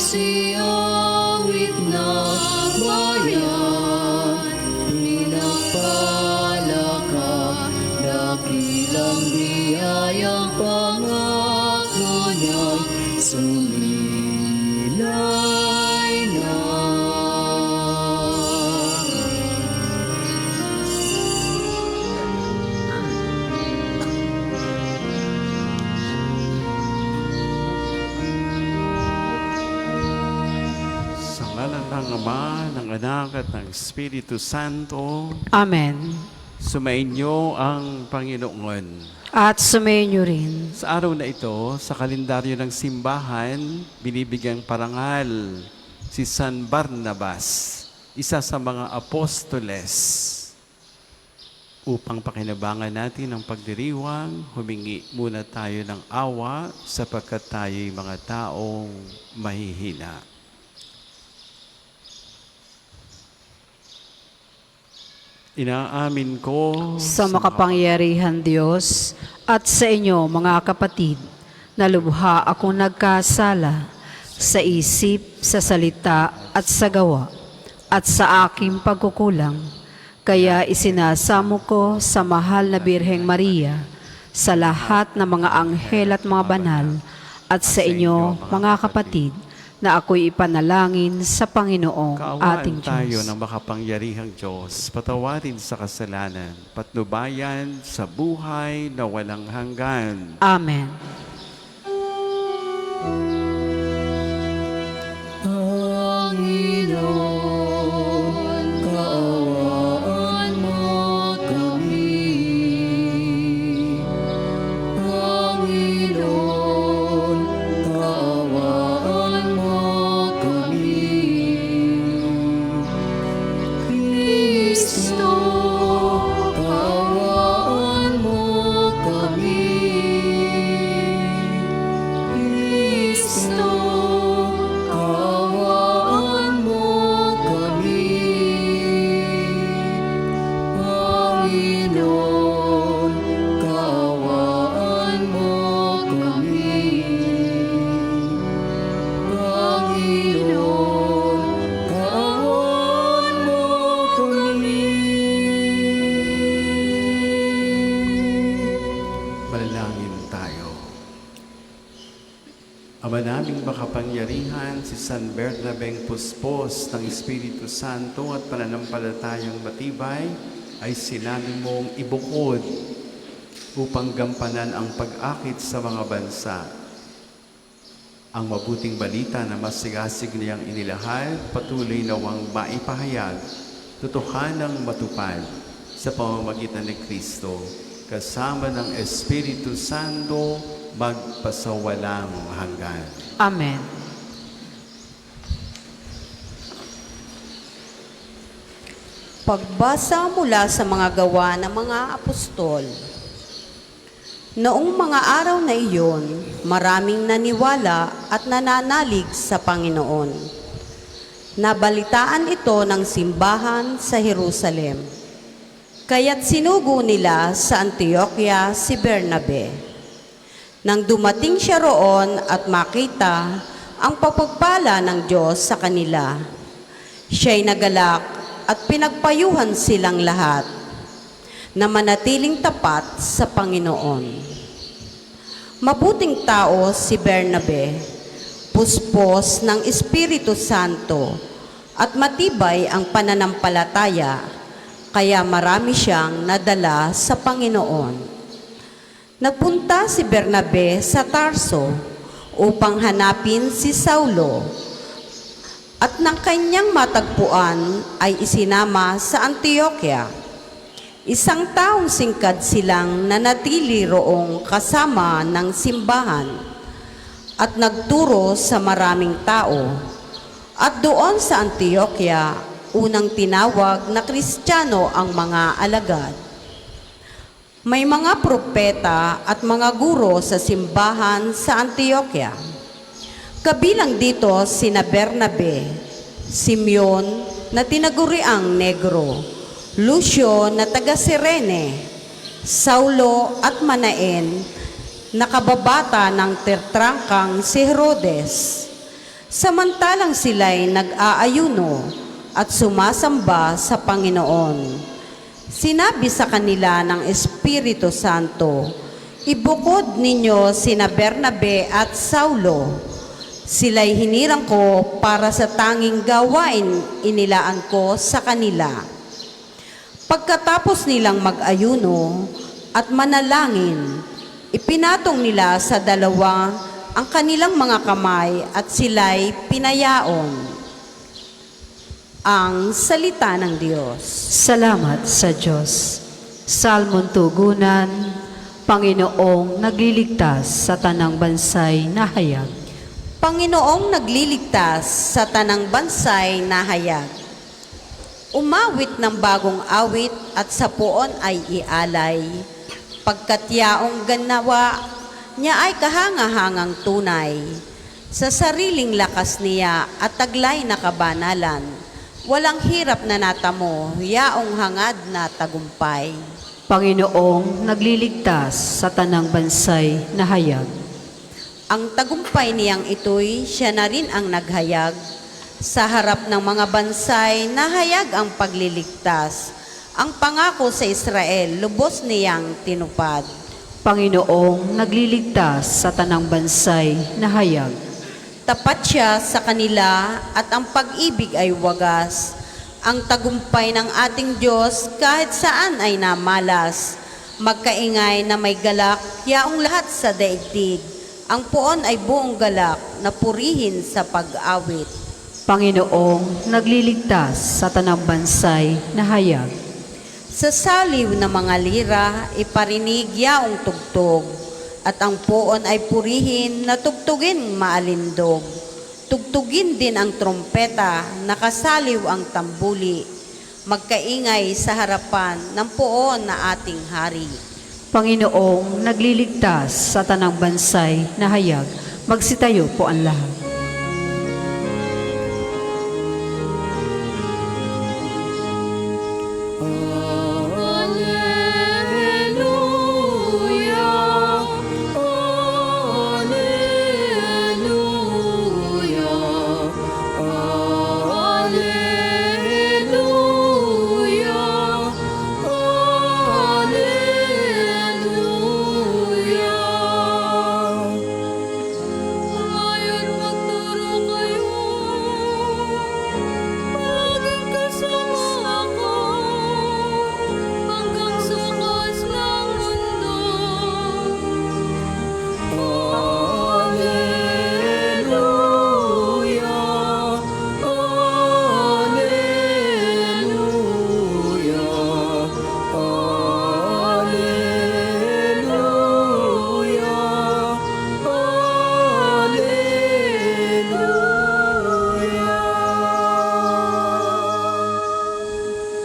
si awit na bayan, pinagpala ka, dakilang biyayang pangako niya'y sumilay na. Sa ngalan ng Ama, ng Anak at ng Espiritu Santo, Amen. sumainyo ang Panginoon. At sumayin niyo rin. Sa araw na ito, sa kalendaryo ng simbahan, binibigyang parangal si San Barnabas, isa sa mga apostoles. Upang pakinabangan natin ang pagdiriwang, humingi muna tayo ng awa sapagkat tayo'y mga taong mahihina. Inaamin ko Sa makapangyarihan Diyos at sa inyo mga kapatid, na lubha akong nagkasala sa isip, sa salita at sa gawa at sa aking pagkukulang. Kaya isinasamo ko sa mahal na Birheng Maria, sa lahat ng mga anghel at mga banal, at sa inyo mga kapatid, na ako'y ipanalangin sa Panginoong ating kaawaan tayo Diyos. ng makapangyarihang Diyos, patawarin sa kasalanan, patnubayan sa buhay na walang hanggan. Amen. Panginoon, kaawaan mo kami. Panginoon, kaawaan mo kami. Kristo, kaawaan mo kami. Kristo, kaawaan mo kami. Panginoon, kaawaan mo kami. Panginoon, kaawaan mo kami. Manalangin tayo. Ama naming makapangyarihan, si San Bernabeng Puspos ng Espiritu Santo at pananampalatayang matibay ay sinabi mong ibukod upang gampanan ang pag-akit sa mga bansa. Ang mabuting balita na masigasig niyang inilahad, patuloy nawang maipahayag, totohanang matupad sa pamamagitan ni Kristo, kasama ng Espiritu Santo, magpasawalang hanggan. Amen. Pagbasa mula sa mga gawa ng mga apostol. Noong mga araw na iyon, maraming naniwala at nananalig sa Panginoon. Nabalitaan ito ng simbahan sa Jerusalem. Kaya't sinugo nila sa Antioquia si Bernabe. Nang dumating siya roon at makita ang pagpapala ng Diyos sa kanila, siya'y nagalak at pinagpayuhan silang lahat na manatiling tapat sa Panginoon. Mabuting tao si Bernabe, puspos ng Espiritu Santo at matibay ang pananampalataya, kaya marami siyang nadala sa Panginoon. Nagpunta si Bernabe sa Tarso upang hanapin si Saulo, at nang kanyang matagpuan ay isinama sa Antioquia. Isang taong singkad silang nanatili roong kasama ng simbahan at nagturo sa maraming tao. At doon sa Antioquia, unang tinawag na Kristiyano ang mga alagad. May mga propeta at mga guro sa simbahan sa Antioquia. Kabilang dito sina Bernabe, Simeon na tinaguriang Negro, Lucio na taga Cirene, Saulo at Manaen na kababata ng tertrangkang si Herodes, samantalang sila'y nag-aayuno at sumasamba sa Panginoon. Sinabi sa kanila ng Espiritu Santo, ibukod ninyo sina Bernabe at Saulo. Sila'y hinirang ko para sa tanging gawain inilaan ko sa kanila. Pagkatapos nilang mag-ayuno at manalangin, ipinatong nila sa dalawa ang kanilang mga kamay at sila'y pinayaon. Ang salita ng Diyos. Salamat sa Diyos. Salmon tugunan, Panginoong nagliligtas sa tanang bansay na hayag. Panginoong nagliligtas sa tanang bansay na hayag. Umawit ng bagong awit at sa puon ay ialay. Pagkat yaong ganawa niya ay kahangahangang tunay. Sa sariling lakas niya at taglay na kabanalan, walang hirap na natamo, yaong hangad na tagumpay. Panginoong nagliligtas sa tanang bansay na hayag. Ang tagumpay niyang ito'y siya na rin ang naghayag. Sa harap ng mga bansay, nahayag ang pagliligtas. Ang pangako sa Israel, lubos niyang tinupad. Panginoong nagliligtas sa tanang bansay na hayag. Tapat siya sa kanila at ang pag-ibig ay wagas. Ang tagumpay ng ating Diyos kahit saan ay namalas. Magkaingay na may galak, yaong lahat sa daigdig. Ang puon ay buong galak na purihin sa pag-awit. Panginoong nagliligtas sa tanang bansay na hayag. Sa saliw na mga lira, iparinig yaong tugtog. At ang puon ay purihin na tugtugin maalindog. Tugtugin din ang trompeta, nakasaliw ang tambuli. Magkaingay sa harapan ng puon na ating hari. Panginoong nagliligtas sa tanang bansay na hayag. Magsitayo po ang lahat.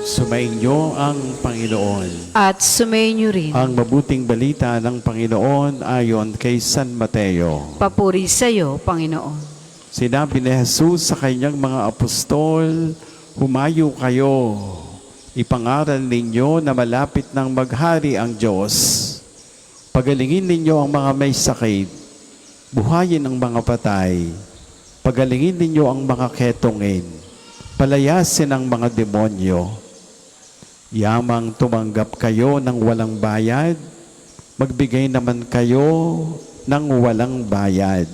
Sumainyo ang Panginoon. At sumainyo rin. Ang mabuting balita ng Panginoon ayon kay San Mateo. Papuri sa iyo, Panginoon. Sinabi ni Jesus sa kanyang mga apostol, humayo kayo, ipangaral ninyo na malapit ng maghari ang Diyos. Pagalingin ninyo ang mga may sakit, buhayin ang mga patay, pagalingin ninyo ang mga ketongin, palayasin ang mga demonyo. Yamang tumanggap kayo ng walang bayad, magbigay naman kayo ng walang bayad.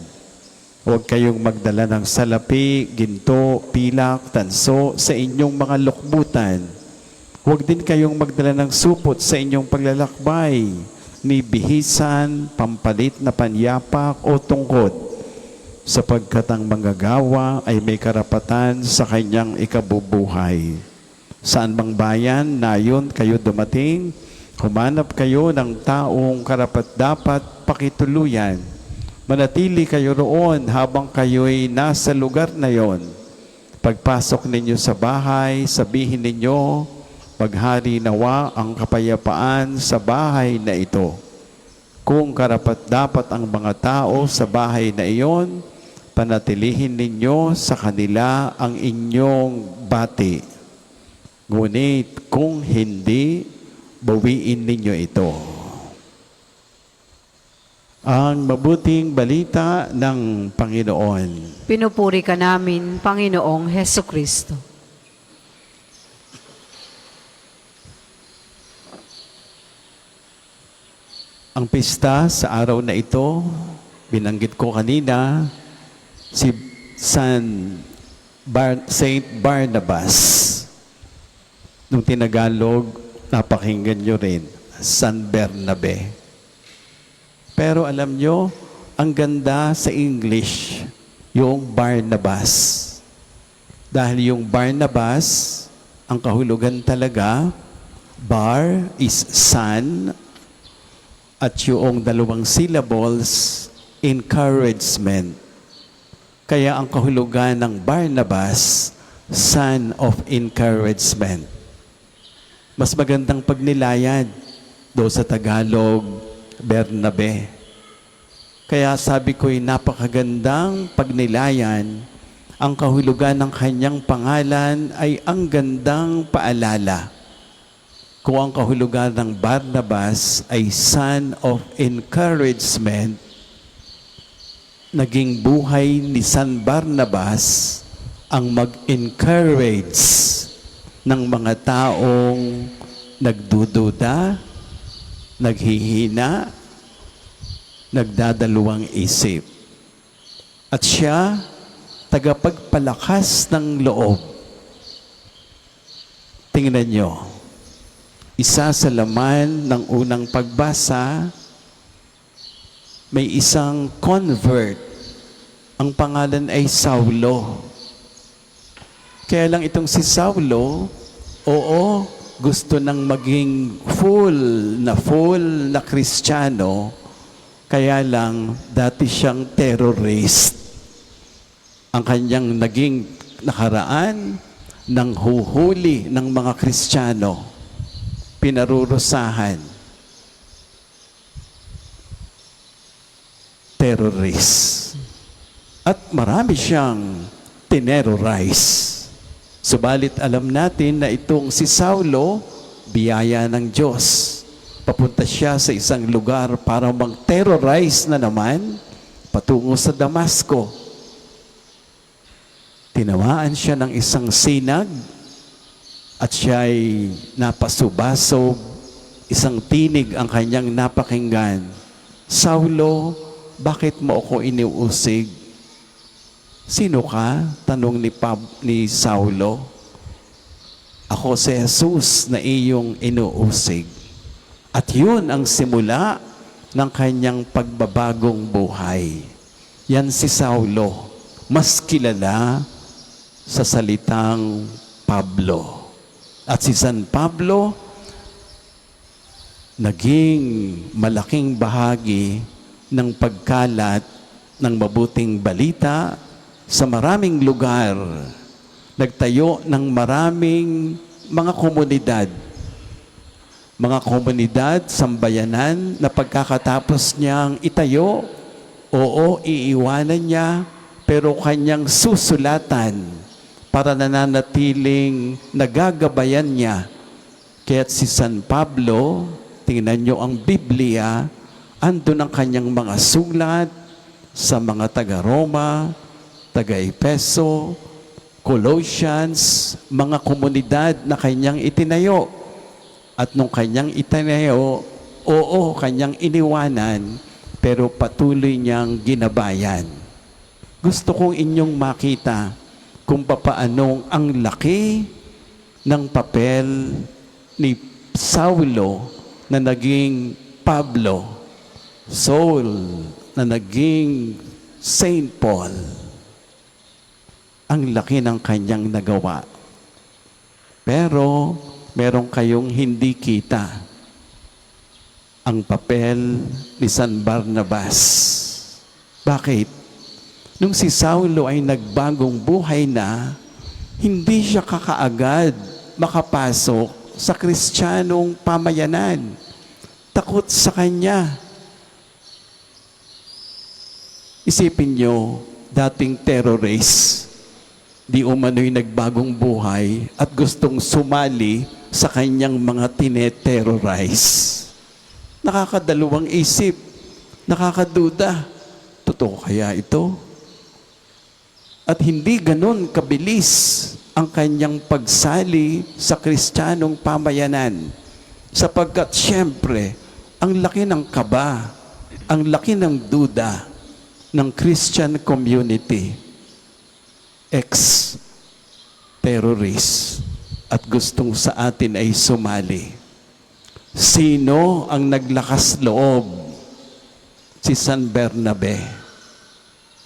Huwag kayong magdala ng salapi, ginto, pilak, tanso sa inyong mga lukbutan. Huwag din kayong magdala ng supot sa inyong paglalakbay, ni bihisan, pampalit na panyapak o tungkod, sapagkat ang manggagawa ay may karapatan sa kanyang ikabubuhay. Saan bang bayan nayon kayo dumating, humanap kayo ng taong karapat-dapat pakituluyan. Manatili kayo roon habang kayo'y nasa lugar na yon. Pagpasok ninyo sa bahay, sabihin ninyo, maghari nawa ang kapayapaan sa bahay na ito. Kung karapat-dapat ang mga tao sa bahay na iyon, panatilihin ninyo sa kanila ang inyong bati. Ngunit kung hindi, bawiin ninyo ito. Ang mabuting balita ng Panginoon. Pinupuri ka namin, Panginoong Heso Kristo. Ang pista sa araw na ito, binanggit ko kanina, si Saint Barnabas. Nung Tinagalog, napakinggan nyo rin, San Bernabe. Pero alam nyo, ang ganda sa English, yung Barnabas. Dahil yung Barnabas, ang kahulugan talaga, bar is son, at yung dalawang syllables, encouragement. Kaya ang kahulugan ng Barnabas, son of encouragement. Mas magandang pagnilayan do sa Tagalog, Bernabe. Kaya sabi ko'y napakagandang pagnilayan. Ang kahulugan ng kanyang pangalan ay ang gandang paalala. Kung ang kahulugan ng Barnabas ay son of encouragement, naging buhay ni San Barnabas ang mag-encourage ng mga taong nagdududa, naghihina, nagdadaluwang isip. At siya, tagapagpalakas ng loob. Tingnan nyo, isa sa laman ng unang pagbasa, may isang convert. Ang pangalan ay Saulo. Kaya lang itong si Saulo, oo, gusto nang maging full na Kristiyano, kaya lang dati siyang terrorist. Ang kanyang naging nakaraan ng huhuli ng mga Kristiyano, pinarurusahan, terrorist. At marami siyang tinerrorize. Subalit alam natin na itong si Saulo, biyaya ng Diyos. Papunta siya sa isang lugar para mag-terrorize na naman patungo sa Damasco. Tinawaan siya ng isang sinag at siya ay napasubasog. Isang tinig ang kanyang napakinggan. Saulo, bakit mo ako iniusig? Sino ka? Tanong ni Saulo. Ako si Jesus na iyong inuusig. At yun ang simula ng kanyang pagbabagong buhay. Yan si Saulo, mas kilala sa salitang Pablo. At si San Pablo, naging malaking bahagi ng pagkalat ng mabuting balita sa maraming lugar. Nagtayo ng maraming mga komunidad. Mga komunidad, sambayanan na pagkakatapos niyang itayo, oo, iiwanan niya, pero kanyang susulatan para nananatiling nagagabayan niya. Kaya't si San Pablo, tingnan niyo ang Biblia, andun ang kanyang mga sulat sa mga taga-Roma, taga-Epeso, Colossians, mga komunidad na kanyang itinayo. At nung kanyang itinayo, oo, kanyang iniwanan, pero patuloy niyang ginabayan. Gusto kong inyong makita kung papaanong ang laki ng papel ni Saulo na naging Pablo, Saul na naging Saint Paul. Ang laki ng kanyang nagawa. Pero meron kayong hindi kita. Ang papel ni San Barnabas. Bakit? Nung si Saulo ay nagbagong buhay na, hindi siya kakaagad makapasok sa Kristiyanong pamayanan. Takot sa kanya. Isipin nyo, dating terrorist, di umano'y nagbagong buhay at gustong sumali sa kanyang mga tineterrorize. Nakakadalawang isip. nakakaduda. Totoo kaya ito? At hindi ganon kabilis ang kanyang pagsali sa Kristiyanong pamayanan. Sapagkat siyempre, ang laki ng kaba, ang laki ng duda ng Christian community, ex-terrorist, at gustong sa atin ay sumali. Sino ang naglakas loob? Si San Bernabe.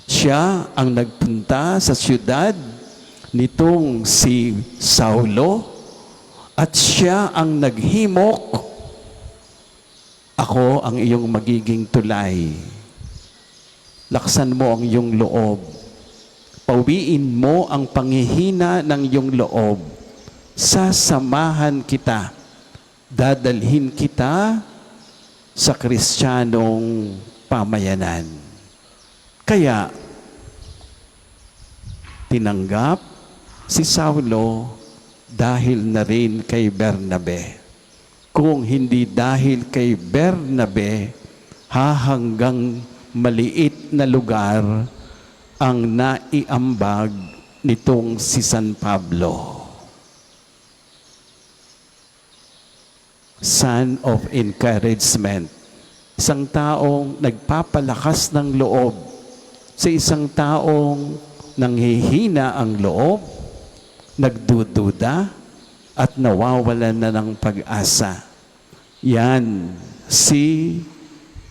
Siya ang nagpunta sa siyudad nitong si Saulo at siya ang naghimok, ako ang iyong magiging tulay. Laksan mo ang iyong loob. Pawiin mo ang panghihina ng iyong loob. Sasamahan kita. Dadalhin kita sa Kristiyanong pamayanan. Kaya, tinanggap si Saulo dahil na rin kay Bernabe. Kung hindi dahil kay Bernabe, hahanggang maliit na lugar ang naiambag nitong si San Pablo. Son of encouragement. Isang taong nagpapalakas ng loob sa isang taong nanghihina ang loob, nagdududa, at nawawalan na ng pag-asa. Yan si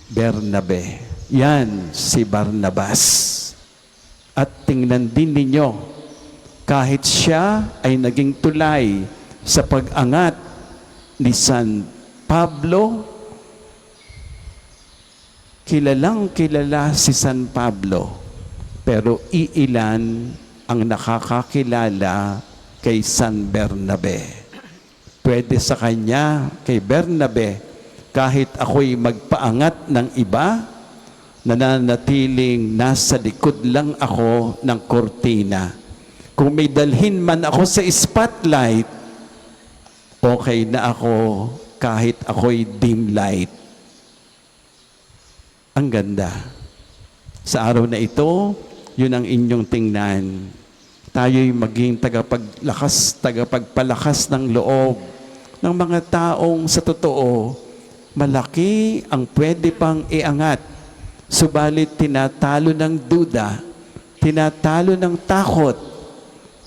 Bernabe. Yan si Barnabas. At tingnan din ninyo, kahit siya ay naging tulay sa pag-angat ni San Pablo, kilalang kilala si San Pablo, pero iilan ang nakakakilala kay San Bernabe. Pwede sa kanya, kay Bernabe, kahit ako'y magpaangat ng iba, nananatiling nasa likod lang ako ng kortina. Kung may dalhin man ako sa spotlight, okay na ako kahit ako'y dim light. Ang ganda. Sa araw na ito, yun ang inyong tingnan. Tayo'y maging tagapagpalakas ng loob ng mga taong sa totoo, malaki ang pwede pang iangat. Subalit tinatalo ng duda, tinatalo ng takot,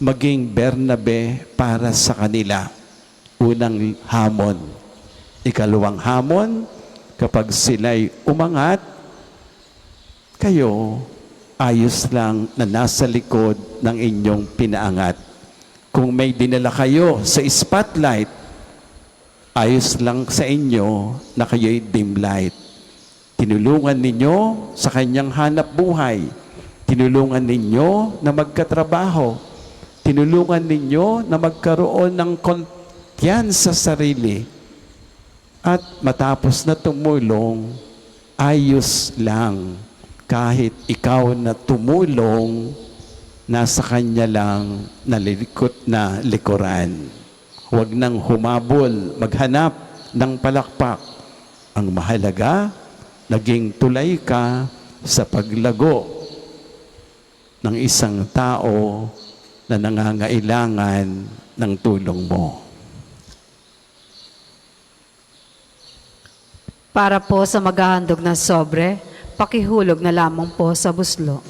maging Bernabe para sa kanila. Unang hamon. Ikalawang hamon, kapag sila'y umangat, kayo ayos lang na nasa likod ng inyong pinaangat. Kung may dinala kayo sa spotlight, ayos lang sa inyo na kayo'y dim light. Tinulungan ninyo sa kanyang hanap buhay. Tinulungan ninyo na magkatrabaho. Tinulungan ninyo na magkaroon ng kumpiyansa sa sarili. At matapos na tumulong, ayos lang. Kahit ikaw na tumulong, nasa kanya lang nalilikot na likuran. Huwag nang humabol, maghanap ng palakpak. Ang mahalaga, naging tulay ka sa paglago ng isang tao na nangangailangan ng tulong mo. Para po sa maghahandog ng sobre, pakihulog na lamang po sa buslo.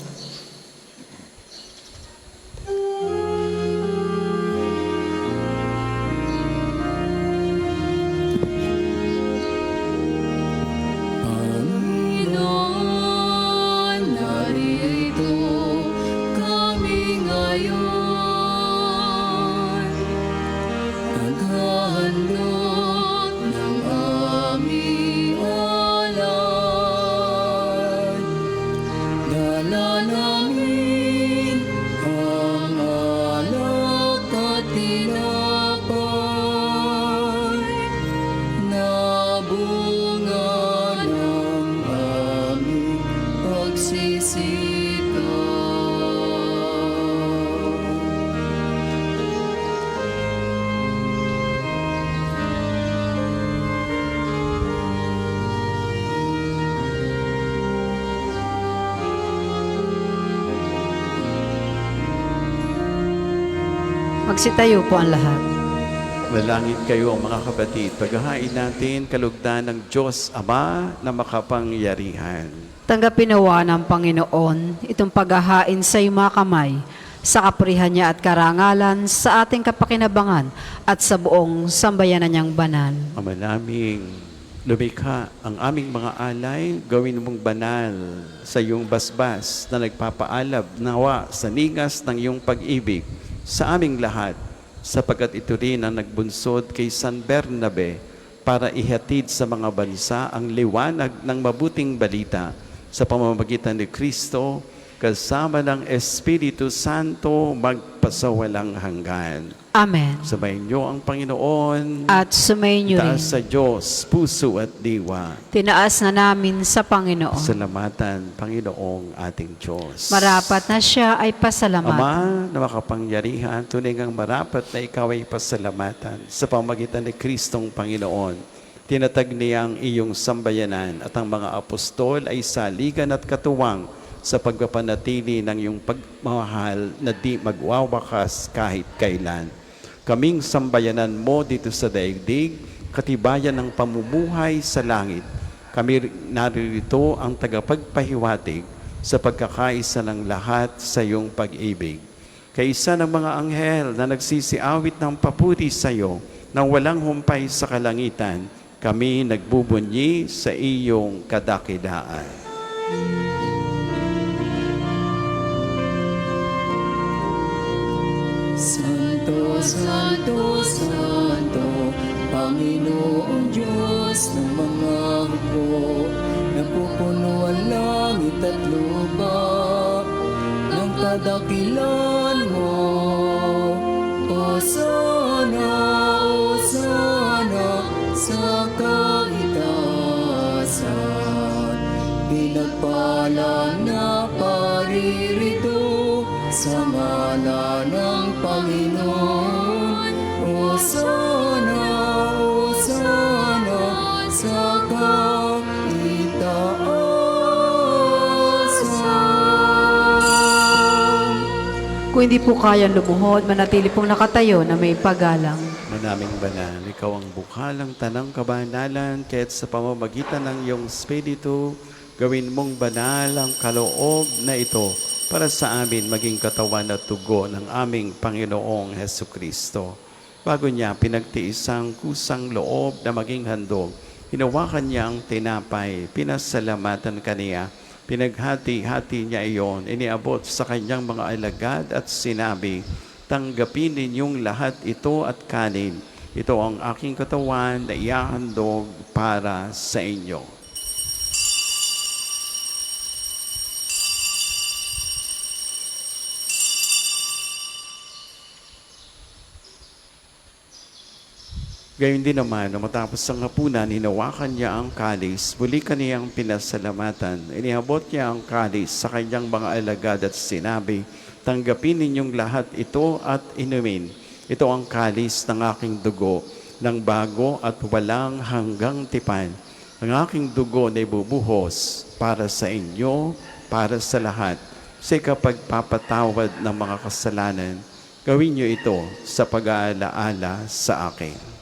Panginoon, narito kami ngayon. Naghahandog ng aming alay. Dala Magsitayo po ang lahat. Malangin kayo mga kapatid. Paghahain natin kalugdan ng Diyos Ama na makapangyarihan. Tanggapin nawa ng Panginoon itong paghahain sa iyong mga kamay, sa kapurihan niya at karangalan, sa ating kapakinabangan at sa buong sambayanan niyang banal. Ama naming lumikha ang aming mga alay, gawin mong banal sa iyong basbas na nagpapaalab nawa sa ningas ng iyong pag-ibig sa aming lahat, sapagkat ito rin ang nagbunsod kay San Bernabe para ihatid sa mga bansa ang liwanag ng mabuting balita sa pamamagitan ni Kristo kasama ng Espiritu Santo magpasawalang hanggan. Amen. Sabayin niyo ang Panginoon. At sumayin niyo rin. Taas sa Diyos, puso at diwa. Tinaas na namin sa Panginoon. Salamatan, Panginoong ating Diyos. Marapat na siya ay pasalamatan. Ama na makapangyarihan, tunay ngang marapat na ikaw ay pasalamatan sa pamagitan ni Kristong Panginoon. Tinatag niya ang iyong sambayanan at ang mga apostol ay saligan at katuwang sa pagpapanatili ng iyong pagmamahal na di magwawakas kahit kailan. Kaming sambayanan mo dito sa daigdig, katibayan ng pamumuhay sa langit. Kami naririto ang tagapagpahiwatig sa pagkakaisa ng lahat sa iyong pag-ibig. Kaisa ng mga anghel na nagsisiawit ng papuri sa iyo nang walang humpay sa kalangitan, kami nagbubunyi sa iyong kadakidaan. Santo, Santo, Santo, Panginoong Diyos ng mga hukbo, napupuno ang langit at lupa ng kadakilan mo. Hosana, Hosana sa kaitaasan, pinagpala na paririto sa ngalan ng Panginoon. Hosana, Hosana sa kaitaasan. Kung hindi po kayang lumuhod, manatili pong nakatayo na may pagalang. Manaming banal, ikaw ang bukhalang tanang kabanalan, kaya't sa pamamagitan ng iyong Espiritu, gawin mong banal ang kaloob na ito para sa amin maging katawan at tugo ng aming Panginoong Heso Kristo. Bago niya pinagtiis ang kusang loob na maging handog, hinawakan niya ang tinapay, pinasalamatan kaniya, pinaghati-hati niya iyon, iniabot sa kanyang mga alagad at sinabi, tanggapin ninyong lahat ito at kanin. Ito ang aking katawan na iahandog para sa inyo. Gayon din naman, nang matapos ang hapunan, hinawakan niya ang kalis, muli kaniyang pinasalamatan. Iniabot niya ang kalis sa kanyang mga alagad at sinabi, tanggapin ninyong lahat ito at inumin. Ito ang kalis ng aking dugo, ng bago at walang hanggang tipan. Ang aking dugo na ibubuhos para sa inyo, para sa lahat, sa ikapagpapatawad ng mga kasalanan. Gawin niyo ito sa pag-aalaala sa akin.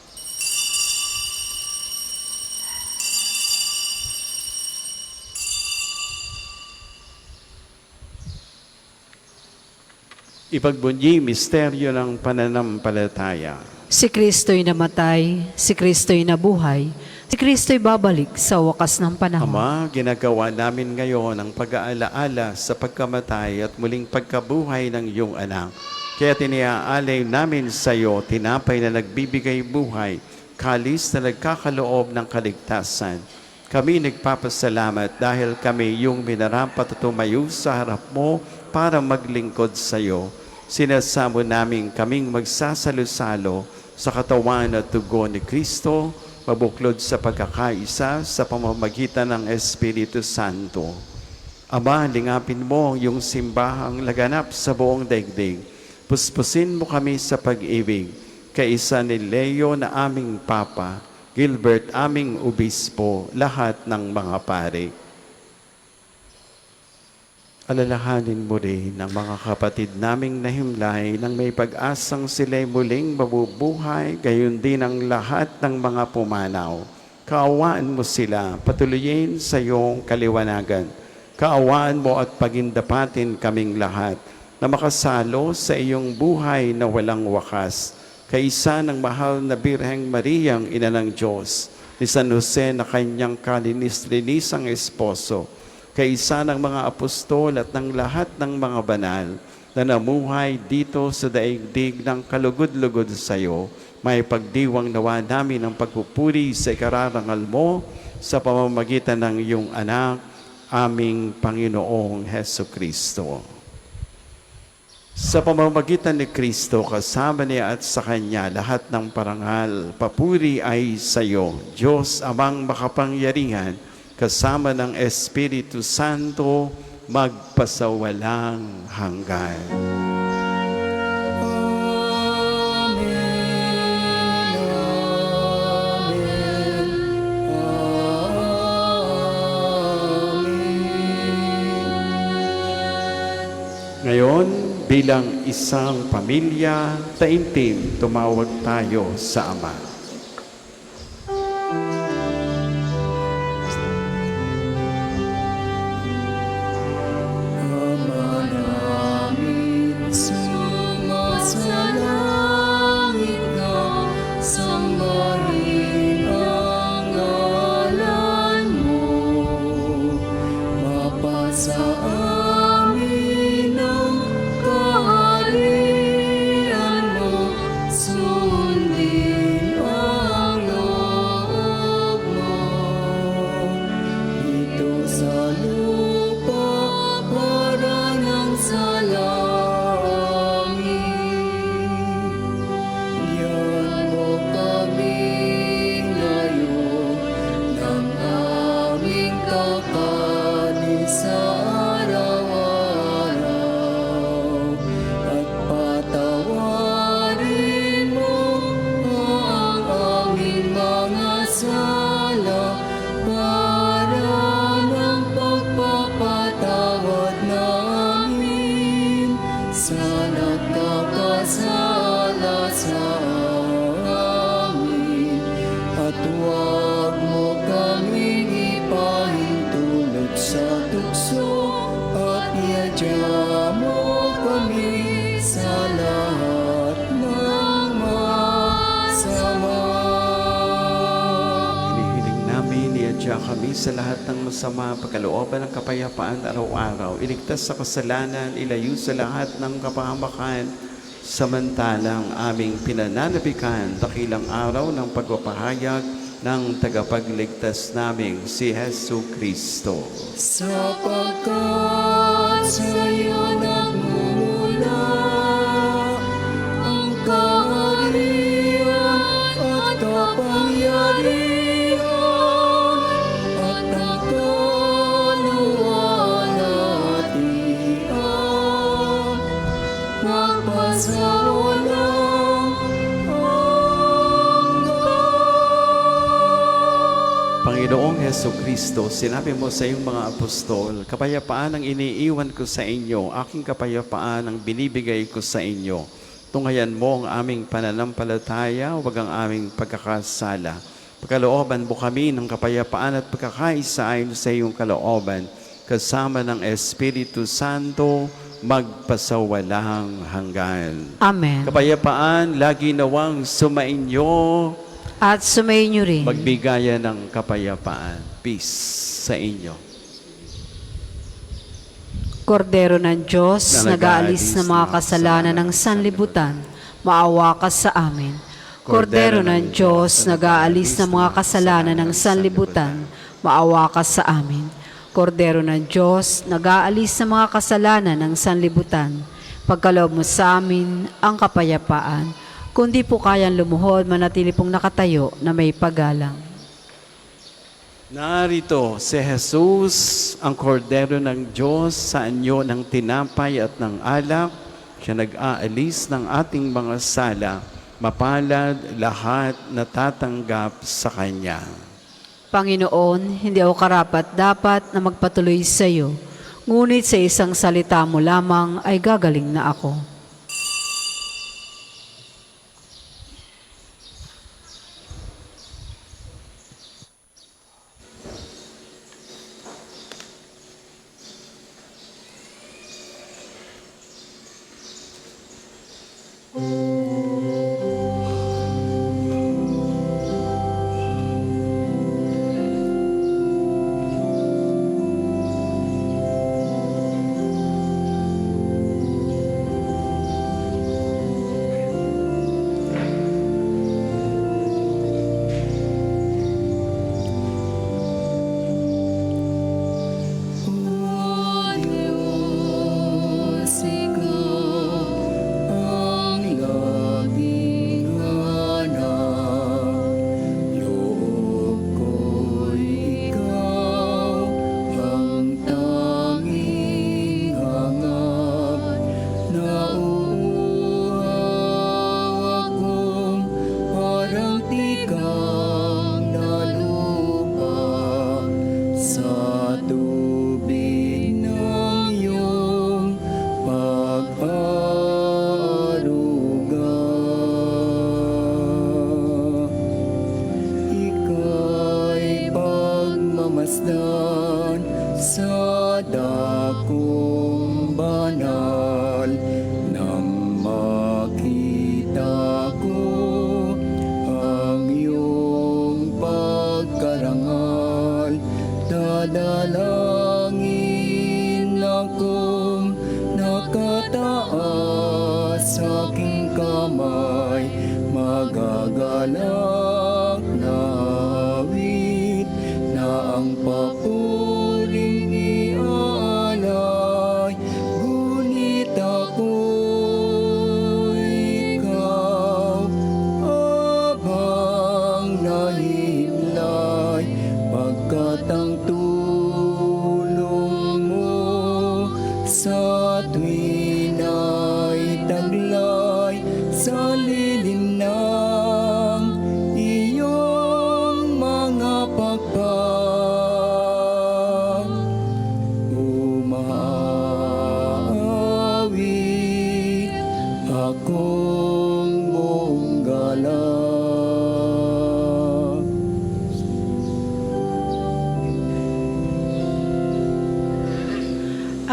Ipagbunyi misteryo ng pananampalataya. Si Kristo'y namatay, si Kristo'y nabuhay, si Kristo'y babalik sa wakas ng panahon. Ama, ginagawa namin ngayon ang pag-aalaala sa pagkamatay at muling pagkabuhay ng iyong anak. Kaya tiniaalay namin sa iyo, tinapay na nagbibigay buhay, kalis na nagkakaloob ng kaligtasan. Kami nagpapasalamat dahil kami yung minarapat at tumayo sa harap mo para maglingkod sa iyo. Sinasamo namin kaming magsasalo-salo sa katawan at tugo ni Kristo, mabuklod sa pagkakaisa sa pamamagitan ng Espiritu Santo. Ama, lingapin mo yung simbahang laganap sa buong daigdig. Puspusin mo kami sa pag-ibig, kaisa ni Leo na aming Papa, Gilbert aming Obispo, lahat ng mga pari. Alalahanin mo rin ang mga kapatid naming nahimlay nang may pag-asang sila'y muling mabubuhay, gayon din ang lahat ng mga pumanaw. Kaawaan mo sila, patuloyin sa iyong kaliwanagan. Kaawaan mo at pagindapatin kaming lahat na makasalo sa iyong buhay na walang wakas. Kaisa ng mahal na Birheng Mariang Ina ng Diyos, ni San Jose na kanyang kalinis-linisang esposo, kaisa ng mga apostol at ng lahat ng mga banal na namuhay dito sa daigdig ng kalugod-lugod sa iyo, may pagdiwang nawa namin ang pagpupuri sa ikararangal mo sa pamamagitan ng iyong anak, aming Panginoong Heso Kristo. Sa pamamagitan ni Kristo, kasama niya at sa Kanya, lahat ng parangal, papuri ay sa iyo, Diyos amang makapangyarihan, kasama ng Espiritu Santo, magpasawalang hanggan. Ngayon, bilang isang pamilya, taimtim, tumawag tayo sa Ama. Ama namin, sumasalangit ka, sambahin ang ngalan mo. Mapasa amin ang kaharian mo, sundin ang loob mo. Dito sa lupa, para ng sa langit. Bigyan mo kami ngayon ng aming kakanin sa araw-araw. At patawarin mo ang aming mga sala, para ng pagpapatawad namin sa nagkakasala sa amin. At huwag mo kaming ipahintulot sa tukso, at iadya mo kami sa lahat ng masama. Hinihiling namin, iadya kami sa lahat ng masama, pagkalooban ng kapayapaan araw-araw, iligtas sa kasalanan, ilayo sa lahat ng kapahamakan, samantalang aming pinananabikan, dakilang araw ng pagpapahayag ng tagapagligtas naming si Hesu Kristo. Sapagkat sa'yo nagmumula ang kaharian at kapangyarihan at ang kaluwalhatian, magpasawalang hanggan. Panginoong Heso Kristo, sinabi mo sa iyong mga apostol, kapayapaan ang iniiwan ko sa inyo, aking kapayapaan ang binibigay ko sa inyo. Tunghayan mo ang aming pananampalataya, huwag ang aming pagkakasala. Pagkalooban mo kami ng kapayapaan at pagkakaisa ayon sa iyong kalooban, kasama ng Espiritu Santo, magpasawalang hanggan. Amen. Kapayapaan, lagi nawang sumainyo, At sumayin niyo rin. magbigayan ng kapayapaan. Peace sa inyo. Kordero ng Diyos, Na nag-aalis ng mga kasalanan ng sanlibutan, maawa ka sa amin. Kordero ng Diyos, nag-aalis ng mga kasalanan ng sanlibutan, maawa ka sa amin. Kordero ng Diyos, nag-aalis ng mga kasalanan ng sanlibutan, pagkaloob mo sa amin ang kapayapaan. Kung di po kayang lumuhod, manatili pong nakatayo na may paggalang. Narito si Jesus, ang kordero ng Diyos, sa anyo ng tinapay at ng alak. Siya nag-aalis ng ating mga sala, mapalad lahat na tatanggap sa Kanya. Panginoon, hindi ako karapat-dapat na magpatuloy sa iyo, ngunit sa isang salita mo lamang ay gagaling na ako.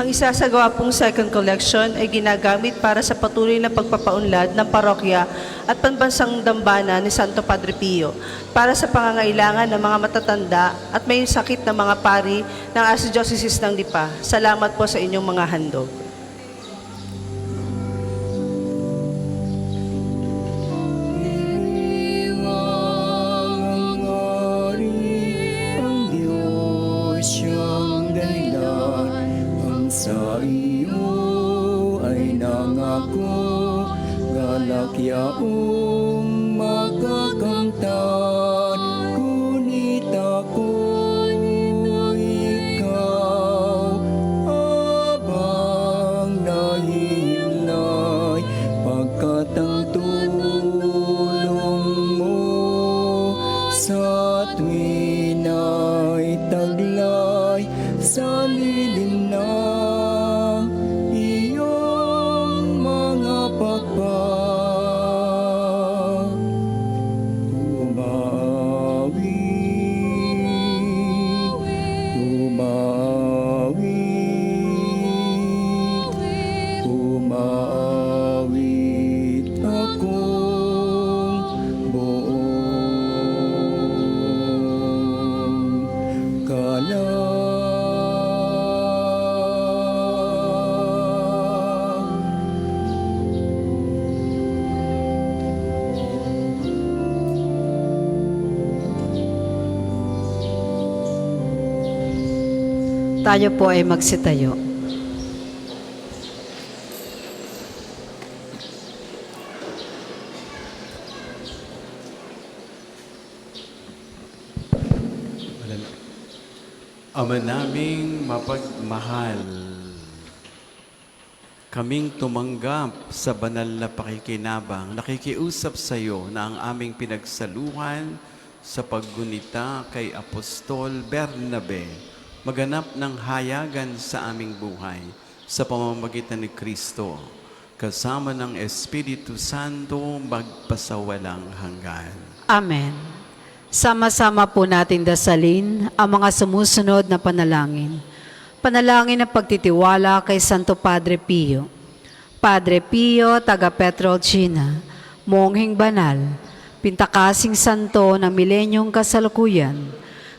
Ang isasagawa pong second collection ay ginagamit para sa patuloy na pagpapaunlad ng parokya at panbansang dambana ni Santo Padre Pio para sa pangangailangan ng mga matatanda at may sakit na mga pari ng Archdiocese ng Lipa. Salamat po sa inyong mga handog. Sa iyo ay nangako, galakyaong makakamtan, ngunit ako'y ikaw, abang nahimlay, pagkat ang tulong mo sa tuwin ay taglay, sa lilim ng iyong mga pagpag. Umawit akong buong kalang. Tayo po ay magsitayo. Ama naming mapagmahal, kaming tumanggap sa banal na pakikinabang, nakikiusap sa iyo na ang aming pinagsaluhan sa paggunita kay Apostol Bernabe maganap ng hayagan sa aming buhay sa pamamagitan ni Kristo, kasama ng Espiritu Santo magpasawalang hanggan. Amen. Sama-sama po natin dasalin ang mga sumusunod na panalangin. Panalangin ng pagtitiwala kay Santo Padre Pio. Padre Pio, taga Petrolcina, mongheng banal, pintakasing santo ng milenyong kasalukuyan,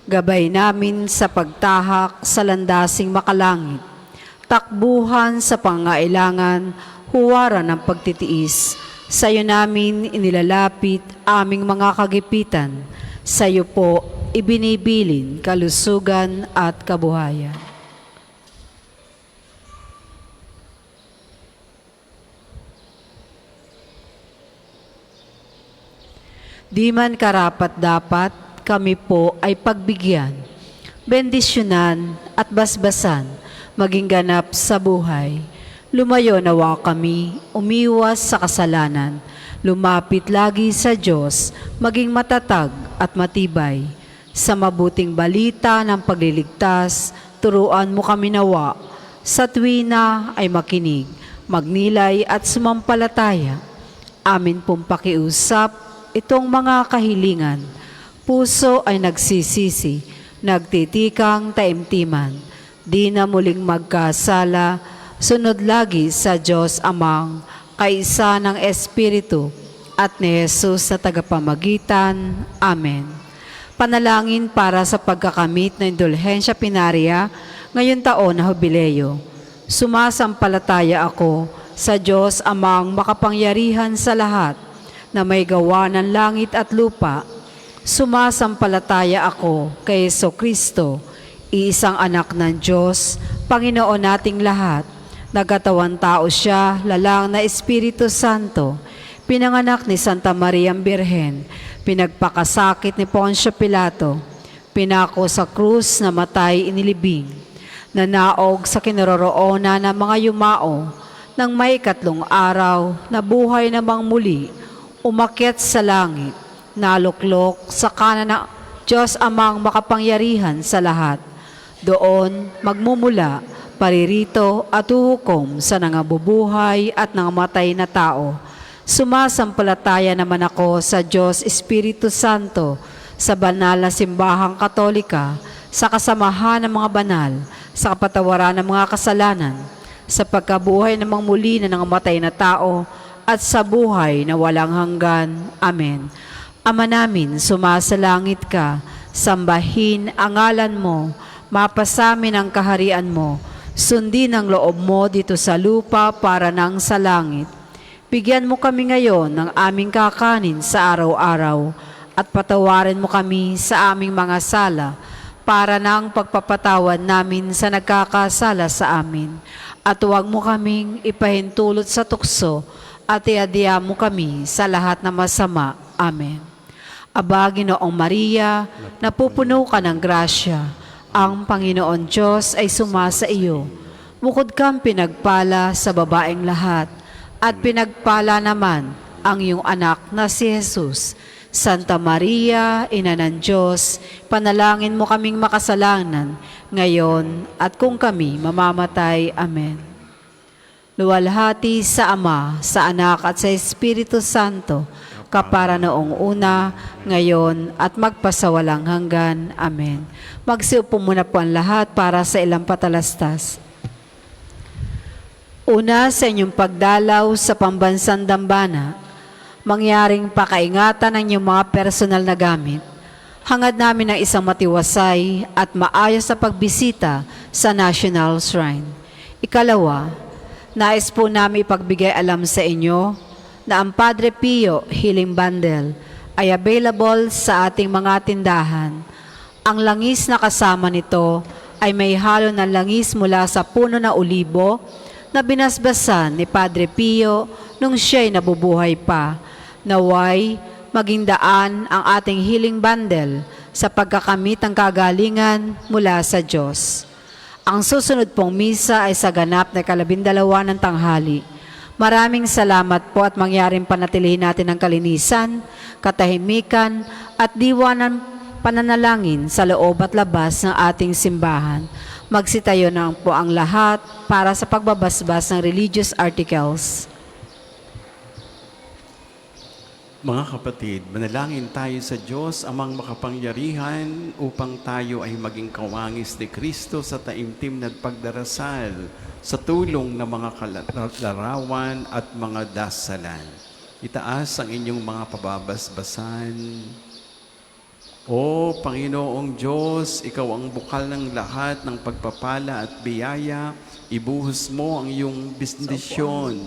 gabay namin sa pagtahak sa landasing makalangit, takbuhan sa pangailangan, huwaran ng pagtitiis. Sa iyo namin inilalapit aming mga kagipitan, sa iyo po ibinibilin kalusugan at kabuhayan. Di man karapat-dapat, kami po ay pagbigyan, bendisyonan at basbasan, maging ganap sa buhay. Lumayo nawa kami, umiwas sa kasalanan, lumapit lagi sa Diyos, maging matatag at matibay. Sa mabuting balita ng pagliligtas, turuan mo kami nawa, sa tuwina ay makinig, magnilay at sumampalataya. Amin pong pakiusap, itong mga kahilingan, puso ay nagsisisi, nagtitikang taimtiman, di na muling magkasala, sunod lagi sa Diyos Amang, kaisa ng Espiritu, at ni Jesus na tagapamagitan. Amen. Panalangin para sa pagkakamit ng indulhensya pinaria ngayon taon na Jubileo. Sumasampalataya ako sa Diyos Amang makapangyarihan sa lahat, na may gawa ng langit at lupa. Sumasampalataya ako kay Jesucristo, iisang anak ng Diyos, Panginoon nating lahat. Nagkatawan tao siya, lalang na Espiritu Santo, pinanganak ni Santa Maria Birhen, pinagpakasakit ni Poncio Pilato, pinako sa krus, namatay inilibing, nanaog sa kinaroroonan ng mga yumao, nang may 3 araw, nabuhay namang muli, umakyat sa langit, naluklok sa kanan ng Diyos Amang makapangyarihan sa lahat. Doon magmumula, paririto at uhukom sa nangabubuhay at nangamatay na tao. Sumasampalataya naman ako sa Diyos Espiritu Santo, sa banal na simbahang katolika, sa kasamahan ng mga banal, sa kapatawaran ng mga kasalanan, sa pagkabuhay namang muli na nangamatay na tao, at sa buhay na walang hanggan. Amen. Ama namin, sumasalangit ka, sambahin ang ngalan mo, mapasamin ang kaharian mo, sundin ang loob mo dito sa lupa para nang sa langit. Bigyan mo kami ngayon ng aming kakanin sa araw-araw, at patawarin mo kami sa aming mga sala, para nang pagpapatawad namin sa nagkakasala sa amin. At huwag mo kaming ipahintulot sa tukso, at iadya mo kami sa lahat na masama. Amen. Aba, Ginoong Maria, napupuno ka ng grasya. Ang Panginoon Diyos ay sumasa iyo. Bukod kang pinagpala sa babaeng lahat, at pinagpala naman ang iyong anak na si Jesus. Santa Maria, Ina ng Diyos, panalangin mo kaming makasalanan, ngayon at kung kami mamamatay. Amen. Luwalhati sa Ama, sa Anak at sa Espiritu Santo, kapara noong una, ngayon at magpasawalang hanggan. Amen. Magsiupo muna po ang lahat para sa ilang patalastas. Una, sa inyong pagdalaw sa pambansang dambana, mangyaring pakaingatan ng inyong mga personal na gamit. Hangad namin ng isang matiwasay at maayos na pagbisita sa National Shrine. Ikalawa, nais po namin ipagbigay alam sa inyo na ang Padre Pio Healing Bundle ay available sa ating mga tindahan. Ang langis na kasama nito ay may halo ng langis mula sa puno na olibo na binasbasan ni Padre Pio nung siya'y nabubuhay pa. Naway maging daan ang ating healing bundle sa pagkakamit ng kagalingan mula sa Diyos. Ang susunod pong misa ay sa ganap na 12 ng tanghali. Maraming salamat po at mangyaring panatilihin natin ang kalinisan, katahimikan at diwa ng pananalangin sa loob at labas ng ating simbahan. Magsitayo na po ang lahat para sa pagbabasbas ng religious articles. Mga kapatid, manalangin tayo sa Diyos amang makapangyarihan upang tayo ay maging kawangis ni Kristo sa taimtim na pagdarasal sa tulong ng mga larawan at mga dasalan. Itaas ang inyong mga pababasbasan. O Panginoong Diyos, Ikaw ang bukal ng lahat ng pagpapala at biyaya. Ibuhos mo ang iyong bendisyon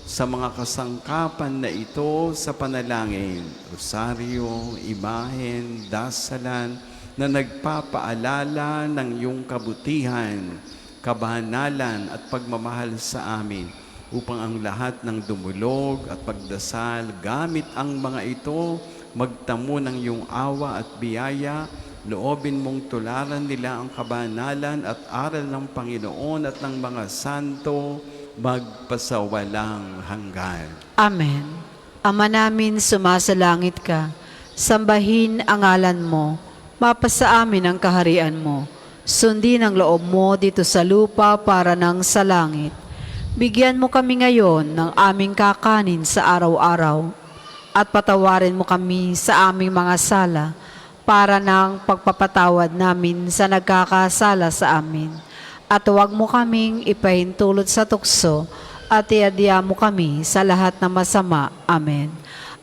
sa mga kasangkapan na ito sa panalangin, rosaryo, imahen, dasalan na nagpapaalala ng iyong kabutihan, kabanalan at pagmamahal sa amin, upang ang lahat ng dumulog at pagdasal gamit ang mga ito magtamo ng iyong awa at biyaya. Loobin mong tularan nila ang kabanalan at aral ng Panginoon at ng mga santo magpasawalang hanggan. Amen. Ama namin, sumasalangit ka. Sambahin ang ngalan mo. Mapasa amin ang kaharian mo. Sundin ang loob mo dito sa lupa para nang sa langit. Bigyan mo kami ngayon ng aming kakanin sa araw-araw. At patawarin mo kami sa aming mga sala para nang pagpapatawad namin sa nagkakasala sa amin. At huwag mo kaming ipahintulot sa tukso at iadya mo kami sa lahat ng masama. Amen.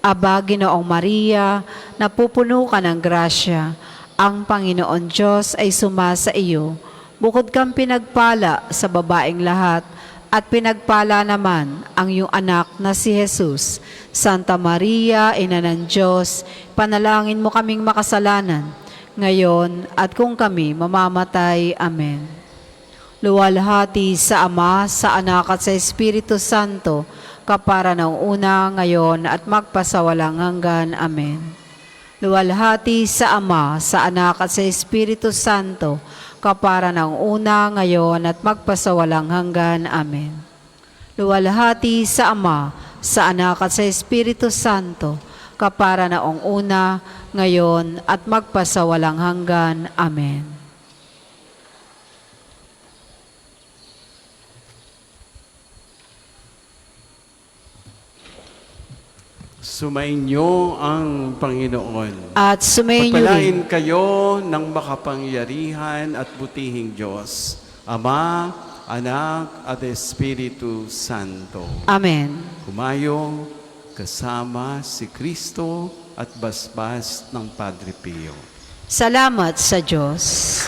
Aba, Ginoong Maria, napupuno ka ng grasya. Ang Panginoon Diyos ay sumasa iyo. Bukod kang pinagpala sa babaeng lahat, at pinagpala naman ang iyong anak na si Jesus. Santa Maria, Ina ng Diyos, panalangin mo kaming makasalanan, ngayon at kung kami mamamatay. Amen. Luwalhati sa Ama, sa Anak at sa Espiritu Santo, kapara ng una, ngayon at magpasawalang hanggan. Amen. Luwalhati sa Ama, sa Anak at sa Espiritu Santo, kapara ng una, ngayon at magpasawalang hanggan. Amen. Luwalhati sa Ama, sa Anak at sa Espiritu Santo, kapara noong una, ngayon at magpasawalang hanggan. Amen. Sumainyo ang Panginoon. At sumayin niyo rin. Pagpalain kayo ng makapangyarihan at butihing Diyos, Ama, Anak at Espiritu Santo. Amen. Humayo kasama si Kristo at basbas ng Padre Pio. Salamat sa Diyos.